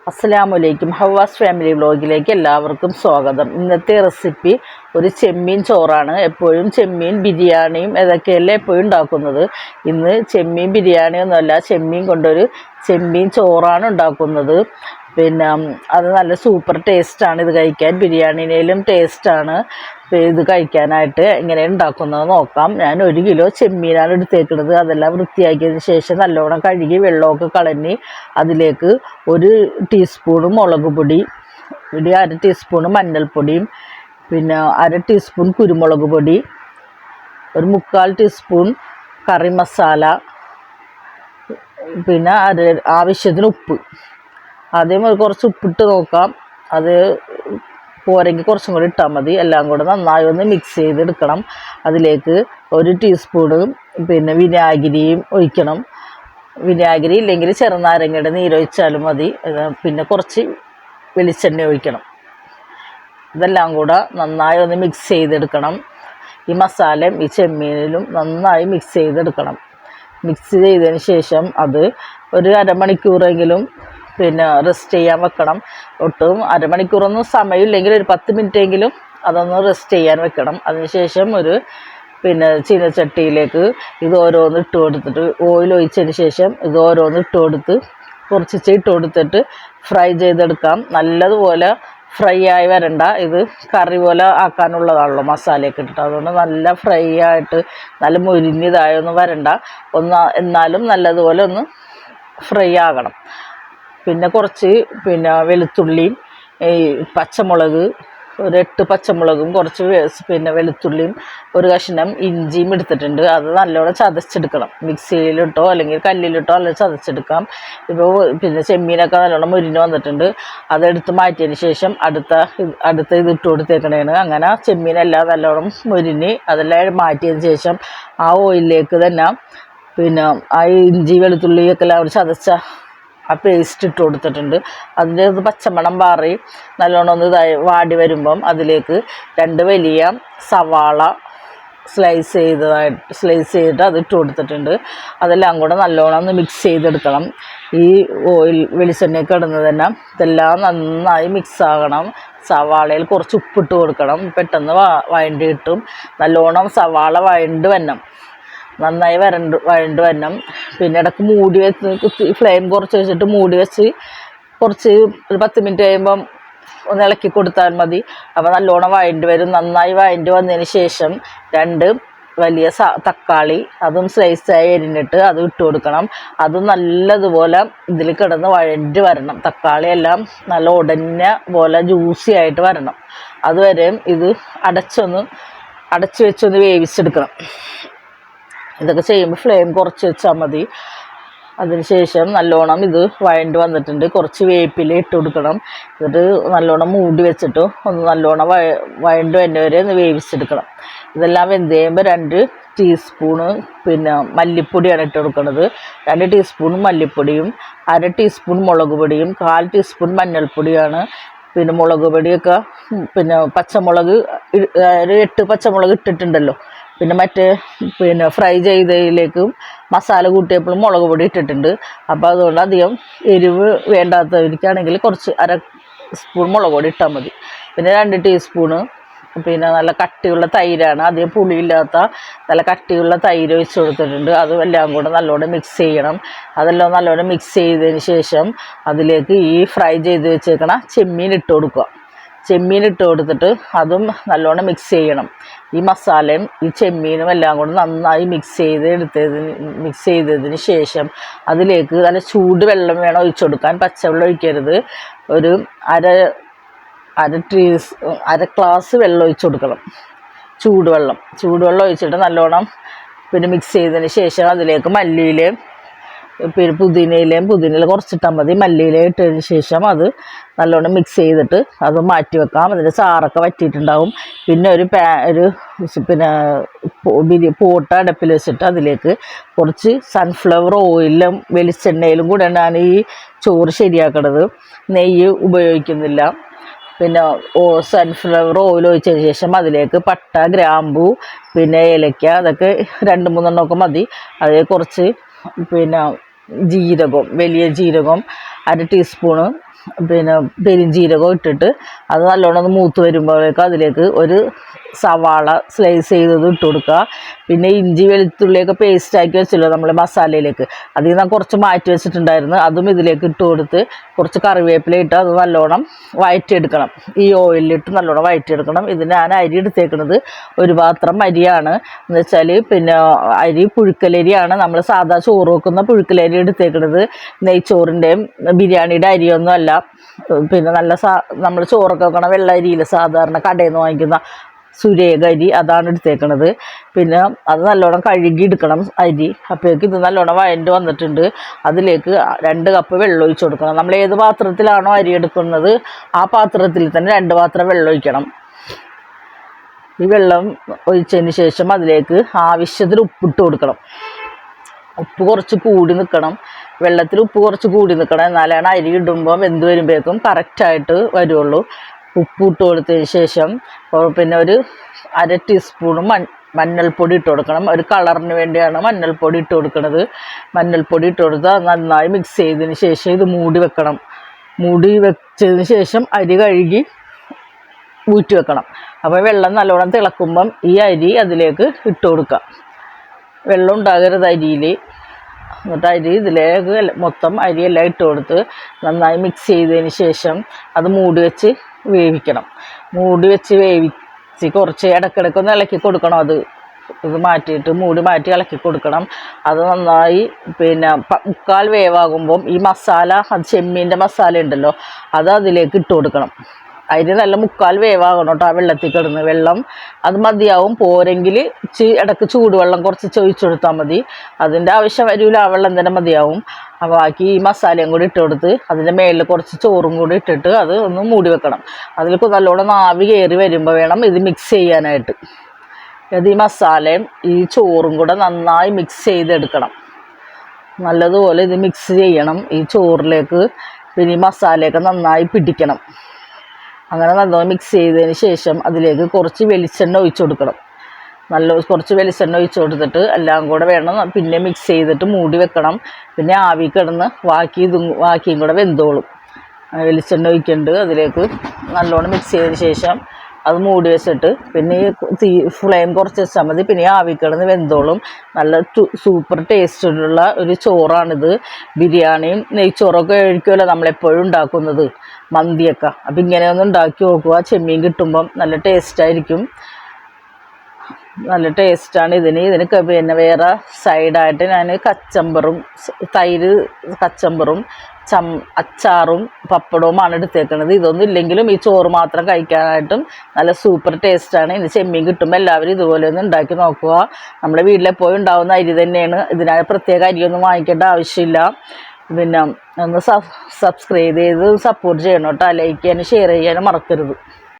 അസ്സലാമലൈക്കും. ഹവാസ് ഫാമിലി വ്ലോഗിലേക്ക് എല്ലാവർക്കും സ്വാഗതം. ഇന്നത്തെ റെസിപ്പി ഒരു ചെമ്മീൻ ചോറാണ്. എപ്പോഴും ചെമ്മീൻ ബിരിയാണിയും ഇതൊക്കെയല്ലേ എപ്പോഴും ഉണ്ടാക്കുന്നത്. ഇന്ന് ചെമ്മീൻ ബിരിയാണി ഒന്നുമല്ല, ചെമ്മീൻ കൊണ്ടൊരു ചെമ്മീൻ ചോറാണ് ഉണ്ടാക്കുന്നത്. പിന്നെ അത് നല്ല സൂപ്പർ ടേസ്റ്റാണ്. ഇത് കഴിക്കാൻ ബിരിയാണിയിലും ടേസ്റ്റാണ്. ഇത് കഴിക്കാനായിട്ട് എങ്ങനെ ഉണ്ടാക്കുന്നത് നോക്കാം. ഞാൻ 1 കിലോ ചെമ്മീനാണ് എടുത്തേക്കുന്നത്. അതെല്ലാം വൃത്തിയാക്കിയതിന് ശേഷം നല്ലോണം കഴുകി വെള്ളമൊക്കെ കളഞ്ഞ് അതിലേക്ക് 1 ടീസ്പൂണ് മുളക് പൊടി, 1/2 ടീസ്പൂണ് മഞ്ഞൾപ്പൊടിയും, പിന്നെ 1/2 ടീസ്പൂൺ കുരുമുളക് പൊടി, 1/4 ടീസ്പൂൺ കറി മസാല, പിന്നെ ആവശ്യത്തിന് ഉപ്പ്. ആദ്യം കുറച്ച് ഉപ്പിട്ട് നോക്കാം. അത് പോരെങ്കിൽ കുറച്ചും കൂടി ഇട്ടാൽ മതി. എല്ലാം കൂടെ നന്നായി ഒന്ന് മിക്സ് ചെയ്തെടുക്കണം. അതിലേക്ക് 1 ടീസ്പൂണ് പിന്നെ വിനാഗിരിയും ഒഴിക്കണം. വിനാഗിരി ഇല്ലെങ്കിൽ ചെറുനാരങ്ങയുടെ നീരൊഴിച്ചാലും മതി. പിന്നെ കുറച്ച് വെളിച്ചെണ്ണ ഒഴിക്കണം. ഇതെല്ലാം കൂടെ നന്നായി ഒന്ന് മിക്സ് ചെയ്തെടുക്കണം. ഈ മസാലയും ഈ ചെമ്മീനിലും നന്നായി മിക്സ് ചെയ്തെടുക്കണം. മിക്സ് ചെയ്തതിന് ശേഷം അത് ഒരു അരമണിക്കൂറെങ്കിലും പിന്നെ റെസ്റ്റ് ചെയ്യാൻ വെക്കണം. ഒട്ടും അരമണിക്കൂറൊന്നും സമയമില്ലെങ്കിൽ ഒരു 10 മിനിറ്റെങ്കിലും അതൊന്ന് റെസ്റ്റ് ചെയ്യാൻ വെക്കണം. അതിനുശേഷം ഒരു ചീനച്ചട്ടിയിലേക്ക് ഇത് ഓരോന്ന് ഇട്ട് കൊടുത്തിട്ട് ഓയിൽ ഒഴിച്ചതിന് ശേഷം ഇത് ഓരോന്ന് ഇട്ട് കൊടുത്ത് കുറച്ച് ഇട്ട് കൊടുത്തിട്ട് ഫ്രൈ ചെയ്തെടുക്കാം. നല്ലതുപോലെ ഫ്രൈ ആയി വരണ്ട. ഇത് കറി പോലെ ആക്കാനുള്ളതാണല്ലോ മസാലയൊക്കെ ഇട്ടിട്ട്. അതുകൊണ്ട് നല്ല ഫ്രൈ ആയിട്ട് നല്ല മുരിഞ്ഞതായൊന്നും വരണ്ട. എന്നാലും നല്ലതുപോലെ ഒന്ന് ഫ്രൈ ആകണം. പിന്നെ കുറച്ച് വെളുത്തുള്ളിയും പച്ചമുളക്, ഒരു 8 പച്ചമുളകും, കുറച്ച് വെളുത്തുള്ളിയും, ഒരു കഷ്ണം ഇഞ്ചിയും എടുത്തിട്ടുണ്ട്. അത് നല്ലോണം ചതച്ചെടുക്കണം. മിക്സിയിലിട്ടോ അല്ലെങ്കിൽ കല്ലിലിട്ടോ അല്ലെങ്കിൽ ചതച്ചെടുക്കാം. ഇപ്പോൾ ചെമ്മീനൊക്കെ നല്ലോണം മുരിഞ്ഞ് വന്നിട്ടുണ്ട്. അതെടുത്ത് മാറ്റിയതിന് ശേഷം അടുത്ത ഇത് ഇട്ട് കൊടുത്തേക്കണേണ്. അങ്ങനെ ചെമ്മീനെല്ലാം നല്ലോണം മുരിഞ്ഞ് അതെല്ലാം മാറ്റിയതിന് ശേഷം ആ ഓയിലിലേക്ക് തന്നെ ആ ഇഞ്ചി വെളുത്തുള്ളിയൊക്കെ എല്ലാം ചതച്ച ആ പേസ്റ്റ് ഇട്ട് കൊടുത്തിട്ടുണ്ട്. അതിൻ്റെ പച്ചമണം മാറി നല്ലോണം ഒന്ന് വാടി വരുമ്പം അതിലേക്ക് 2 വലിയ സവാള സ്ലൈസ് ചെയ്തിട്ട് അത് ഇട്ട് കൊടുത്തിട്ടുണ്ട്. അതെല്ലാം കൂടെ നല്ലോണം ഒന്ന് മിക്സ് ചെയ്തെടുക്കണം. ഈ വെളിച്ചെണ്ണയൊക്കെ ഇടുന്നത് തന്നെ ഇതെല്ലാം നന്നായി മിക്സ് ആകണം. സവാളയിൽ കുറച്ച് ഉപ്പിട്ട് കൊടുക്കണം. പെട്ടെന്ന് വഴണ്ടി കിട്ടും. നല്ലോണം സവാള നന്നായി വഴണ്ട് വരണം. പിന്നെ ഇടയ്ക്ക് മൂടി വെച്ച് ഫ്ലെയിം കുറച്ച് വെച്ചിട്ട് മൂടി വെച്ച് കുറച്ച് ഒരു 10 മിനിറ്റ് കഴിയുമ്പം ഒന്ന് ഇളക്കി കൊടുത്താൽ മതി. അപ്പോൾ നല്ലോണം വഴണ്ട് വരും. നന്നായി വഴണ്ട് വന്നതിന് ശേഷം 2 വലിയ തക്കാളി അതും സ്ലൈസായി എരിഞ്ഞിട്ട് അത് ഇട്ട് കൊടുക്കണം. അതും നല്ലതുപോലെ ഇതിൽ കിടന്ന് വഴണ്ട് വരണം. തക്കാളി എല്ലാം നല്ല ഉടഞ്ഞ പോലെ ജ്യൂസി ആയിട്ട് വരണം. അതുവരെയും ഇത് അടച്ച് വെച്ചൊന്ന് വേവിച്ചെടുക്കണം. ഇതൊക്കെ ചെയ്യുമ്പോൾ ഫ്ലെയിം കുറച്ച് വെച്ചാൽ മതി. അതിനുശേഷം നല്ലോണം ഇത് വഴണ്ട് വന്നിട്ടുണ്ട്. കുറച്ച് വേപ്പില ഇട്ട് കൊടുക്കണം. എന്നിട്ട് നല്ലോണം മൂടി വെച്ചിട്ട് ഒന്ന് നല്ലോണം വഴണ്ട് വരെ ഒന്ന് വേവിച്ചെടുക്കണം. ഇതെല്ലാം വെന്ത് കഴിയുമ്പോൾ 2 ടീസ്പൂണ് മല്ലിപ്പൊടിയാണ് ഇട്ട് കൊടുക്കുന്നത്. 2 ടീസ്പൂൺ മല്ലിപ്പൊടിയും 1/2 ടീസ്പൂൺ മുളക് പൊടിയും 1/4 ടീസ്പൂൺ മഞ്ഞൾപ്പൊടിയാണ്. മുളക് പൊടിയൊക്കെ പച്ചമുളക് ഒരു 8 പച്ചമുളക് ഇട്ടിട്ടുണ്ടല്ലോ. മറ്റേ ഫ്രൈ ചെയ്തതിലേക്കും മസാല കൂട്ടിയപ്പോഴും മുളക് പൊടി ഇട്ടിട്ടുണ്ട്. അപ്പോൾ അതുകൊണ്ട് അധികം എരിവ് വേണ്ടാത്തവർക്കാണെങ്കിൽ കുറച്ച് 1/2 സ്പൂൺ മുളക് പൊടി ഇട്ടാൽ മതി. 2 ടീസ്പൂണ് നല്ല കട്ടിയുള്ള തൈരാണ്. അധികം പുളിയില്ലാത്ത നല്ല കട്ടിയുള്ള തൈര് ഒഴിച്ച് കൊടുത്തിട്ടുണ്ട്. അതും എല്ലാം കൂടെ നല്ലോണം മിക്സ് ചെയ്യണം. അതെല്ലാം നല്ലോണം മിക്സ് ചെയ്തതിന് ശേഷം അതിലേക്ക് ഈ ഫ്രൈ ചെയ്ത് വെച്ചേക്കണ ചെമ്മീൻ ഇട്ട് കൊടുക്കുക. ചെമ്മീൻ ഇട്ട് കൊടുത്തിട്ട് അതും നല്ലോണം മിക്സ് ചെയ്യണം. ഈ മസാലയും ഈ ചെമ്മീനും എല്ലാം കൂടെ നന്നായി മിക്സ് ചെയ്തതിന് ശേഷം അതിലേക്ക് നല്ല ചൂട് വെള്ളം വേണം ഒഴിച്ചു കൊടുക്കാൻ. പച്ചവെള്ളം ഒഴിക്കരുത്. ഒരു അര ഗ്ലാസ് വെള്ളം ഒഴിച്ചു കൊടുക്കണം. ചൂടുവെള്ളം ഒഴിച്ചിട്ട് നല്ലോണം മിക്സ് ചെയ്തതിന് ശേഷം അതിലേക്ക് മല്ലിയിലയും പുതിനയില കുറച്ചിട്ടാൽ മതി. മല്ലിയില ഇട്ടതിന് ശേഷം അത് നല്ലോണം മിക്സ് ചെയ്തിട്ട് അത് മാറ്റി വെക്കാം. അതിൻ്റെ ചാറൊക്കെ വറ്റിയിട്ടുണ്ടാവും. ഒരു പോട്ട് അടുപ്പിൽ വെച്ചിട്ട് അതിലേക്ക് കുറച്ച് സൺഫ്ലവർ ഓയിലും വെളിച്ചെണ്ണയിലും കൂടെയാണ് ഞാൻ ഈ ചോറ് ശരിയാക്കണത്. നെയ്യ് ഉപയോഗിക്കുന്നില്ല. സൺഫ്ലവർ ഓയിൽ ഒഴിച്ചതിന് ശേഷം അതിലേക്ക് പട്ട, ഗ്രാമ്പൂ, ഏലക്ക അതൊക്കെ 2-3 എണ്ണമൊക്കെ മതി. അതിൽ കുറച്ച് ജീരകം, വലിയ ജീരകം 1/2 ടീസ്പൂണ് പിന്നെ പെരിഞ്ജീരകം ഇട്ടിട്ട് അത് നല്ലോണം ഒന്ന് മൂത്ത് വരുമ്പോഴേക്കും അതിലേക്ക് ഒരു സവാള സ്ലൈസ് ചെയ്തത് ഇട്ട് കൊടുക്കുക. പിന്നെ ഇഞ്ചി വെളുത്തുള്ളിയൊക്കെ പേസ്റ്റാക്കി വെച്ചല്ലോ നമ്മൾ മസാലയിലേക്ക്, അതിൽ നിന്ന് കുറച്ച് മാറ്റി വെച്ചിട്ടുണ്ടായിരുന്നു, അതും ഇതിലേക്ക് ഇട്ട് കൊടുത്ത് കുറച്ച് കറിവേപ്പില ഇട്ട് അത് നല്ലോണം വഴറ്റിയെടുക്കണം. ഈ ഓയിലിട്ട് നല്ലോണം വഴറ്റിയെടുക്കണം. ഇത് ഞാൻ അരി എടുത്തേക്കുന്നത് ഒരു പാത്രം അരിയാണ് എന്ന് വെച്ചാൽ, പിന്നെ അരി പുഴുക്കലരിയാണ്, നമ്മൾ സാധാ ചോറ് വെക്കുന്ന പുഴുക്കലരി എടുത്തേക്കുന്നത്. നെയ്ച്ചോറിൻ്റെയും ബിരിയാണിയുടെ അരിയൊന്നും അല്ല. പിന്നെ നല്ല നമ്മൾ ചോറൊക്കെ വെക്കണ വെള്ള അരിയിൽ സാധാരണ കടയിൽ നിന്ന് വാങ്ങിക്കുന്ന സുരേഖ അരി, അതാണ് എടുത്തേക്കണത്. പിന്നെ അത് നല്ലോണം കഴുകി എടുക്കണം അരി. അപ്പോഴേക്ക് ഇത് നല്ലോണം വഴണ്ട് വന്നിട്ടുണ്ട്. അതിലേക്ക് 2 കപ്പ് വെള്ളം ഒഴിച്ച് കൊടുക്കണം. നമ്മൾ ഏത് പാത്രത്തിലാണോ അരി എടുക്കുന്നത് ആ പാത്രത്തിൽ തന്നെ 2 പാത്രം വെള്ളം ഒഴിക്കണം. ഈ വെള്ളം ഒഴിച്ചതിന് ശേഷം അതിലേക്ക് ആവശ്യത്തിന് ഉപ്പിട്ട് കൊടുക്കണം. ഉപ്പ് കുറച്ച് കൂടി നിൽക്കണം, വെള്ളത്തിൽ ഉപ്പ് കുറച്ച് കൂടി നിൽക്കണം, എന്നാലാണ് അരി ഇടുമ്പോൾ വെന്ത് വരുമ്പോഴേക്കും കറക്റ്റായിട്ട് വരുള്ളൂ. ഉപ്പ് ഇട്ട് കൊടുത്തതിന് ശേഷം പിന്നെ ഒരു 1/2 ടീസ്പൂണ് മഞ്ഞൾപ്പൊടി ഇട്ട് കൊടുക്കണം. ഒരു കളറിന് വേണ്ടിയാണ് മഞ്ഞൾപ്പൊടി ഇട്ട് കൊടുക്കുന്നത്. മഞ്ഞൾപ്പൊടി ഇട്ട് കൊടുത്താൽ നന്നായി മിക്സ് ചെയ്തതിന് ശേഷം ഇത് മൂടി വെക്കണം. മൂടി വെച്ചതിന് ശേഷം അരി കഴുകി ഊറ്റി വെക്കണം. അപ്പോൾ വെള്ളം നല്ലോണം തിളക്കുമ്പം ഈ അരി അതിലേക്ക് ഇട്ട് കൊടുക്കുക. വെള്ളം ഉണ്ടാകരുത് അരിയിൽ. എന്നിട്ട് അരി ഇതിലേക്ക് മൊത്തം അരിയെല്ലാം ഇട്ട് കൊടുത്ത് നന്നായി മിക്സ് ചെയ്തതിന് ശേഷം അത് മൂടി വെച്ച് വേവിക്കണം. മൂടി വെച്ച് വേവിച്ച് കുറച്ച് ഇടയ്ക്കിടയ്ക്കൊന്ന് ഇളക്കി കൊടുക്കണം. ഇത് മാറ്റിയിട്ട് മൂടി മാറ്റി ഇളക്കി കൊടുക്കണം. അത് നന്നായി പിന്നെ 3/4 വേവാകുമ്പം ഈ മസാല, അത് ചെമ്മീൻ്റെ മസാല ഉണ്ടല്ലോ, അത് അതിലേക്ക് ഇട്ട് കൊടുക്കണം. അരി നല്ല 3/4 വേവാകണം കേട്ടോ. ആ വെള്ളത്തിൽ കിടന്ന് വെള്ളം അത് മതിയാവും. പോരെങ്കിൽ ഇടയ്ക്ക് ചൂടുവെള്ളം കുറച്ച് ഒഴിച്ചു കൊടുത്താൽ മതി. അതിൻ്റെ ആവശ്യം വരില്ല, ആ വെള്ളം തന്നെ മതിയാവും. അപ്പോൾ ബാക്കി ഈ മസാലയും കൂടി ഇട്ട് കൊടുത്ത് അതിൻ്റെ മേളിൽ കുറച്ച് ചോറും കൂടി ഇട്ടിട്ട് അത് ഒന്ന് മൂടി വെക്കണം. അതിലേക്ക് നല്ലോണം ആവി കയറി വരുമ്പോൾ വേണം ഇത് മിക്സ് ചെയ്യാനായിട്ട്. ഈ മസാലയും ഈ ചോറും കൂടെ നന്നായി മിക്സ് ചെയ്തെടുക്കണം. നല്ലതുപോലെ ഇത് മിക്സ് ചെയ്യണം ഈ ചോറിലേക്ക്. പിന്നെ ഈ മസാലയൊക്കെ നന്നായി പിടിക്കണം. അങ്ങനെ നല്ലോണം മിക്സ് ചെയ്തതിന് ശേഷം അതിലേക്ക് കുറച്ച് വെളിച്ചെണ്ണ ഒഴിച്ചു കൊടുക്കണം. കുറച്ച് വെളിച്ചെണ്ണ ഒഴിച്ചു കൊടുത്തിട്ട് എല്ലാം കൂടെ വേണം പിന്നെ മിക്സ് ചെയ്തിട്ട് മൂടി വെക്കണം. പിന്നെ ആവി കിടന്ന് ബാക്കിയും കൂടെ വെന്തോളും. വെളിച്ചെണ്ണ ഒഴിക്കുന്നുണ്ട്, അതിലേക്ക് നല്ലോണം മിക്സ് ചെയ്തതിന് ശേഷം അത് മൂടി വെച്ചിട്ട് പിന്നെ ഈ ഫ്ലെയിം കുറച്ച് വെച്ചാൽ മതി. പിന്നെ ആവി കിടന്ന് വെന്തോളും. നല്ല സൂപ്പർ ടേസ്റ്റുള്ള ഒരു ചോറാണിത്. ബിരിയാണിയും നെയ്ച്ചോറൊക്കെ കഴിക്കുമല്ലോ നമ്മളെപ്പോഴും ഉണ്ടാക്കുന്നത്, മന്തിയൊക്കെ. അപ്പം ഇങ്ങനെയൊന്നും ഉണ്ടാക്കി നോക്കുക. ചെമ്മീൻ കിട്ടുമ്പം നല്ല ടേസ്റ്റായിരിക്കും. നല്ല ടേസ്റ്റാണ് ഇതിന് പിന്നെ വേറെ സൈഡായിട്ട് ഞാൻ തൈര് കച്ചമ്പറും അച്ചാറും പപ്പടവുമാണ് എടുത്തേക്കുന്നത്. ഇതൊന്നും ഇല്ലെങ്കിലും ഈ ചോറ് മാത്രം കഴിക്കാനായിട്ടും നല്ല സൂപ്പർ ടേസ്റ്റാണ്. ഇനി ചെമ്മീൻ കിട്ടുമ്പോൾ എല്ലാവരും ഇതുപോലെ ഒന്ന് ഉണ്ടാക്കി നോക്കുക. നമ്മുടെ വീട്ടിലെപ്പോഴും ഉണ്ടാകുന്ന അരി തന്നെയാണ്. ഇതിനായി പ്രത്യേക അരിയൊന്നും വാങ്ങിക്കേണ്ട ആവശ്യമില്ല. പിന്നെ ഒന്ന് സബ്സ്ക്രൈബ് ചെയ്ത് സപ്പോർട്ട് ചെയ്യണം കേട്ടോ. ലൈക്ക് ചെയ്യാനും ഷെയർ ചെയ്യാനും മറക്കരുത്.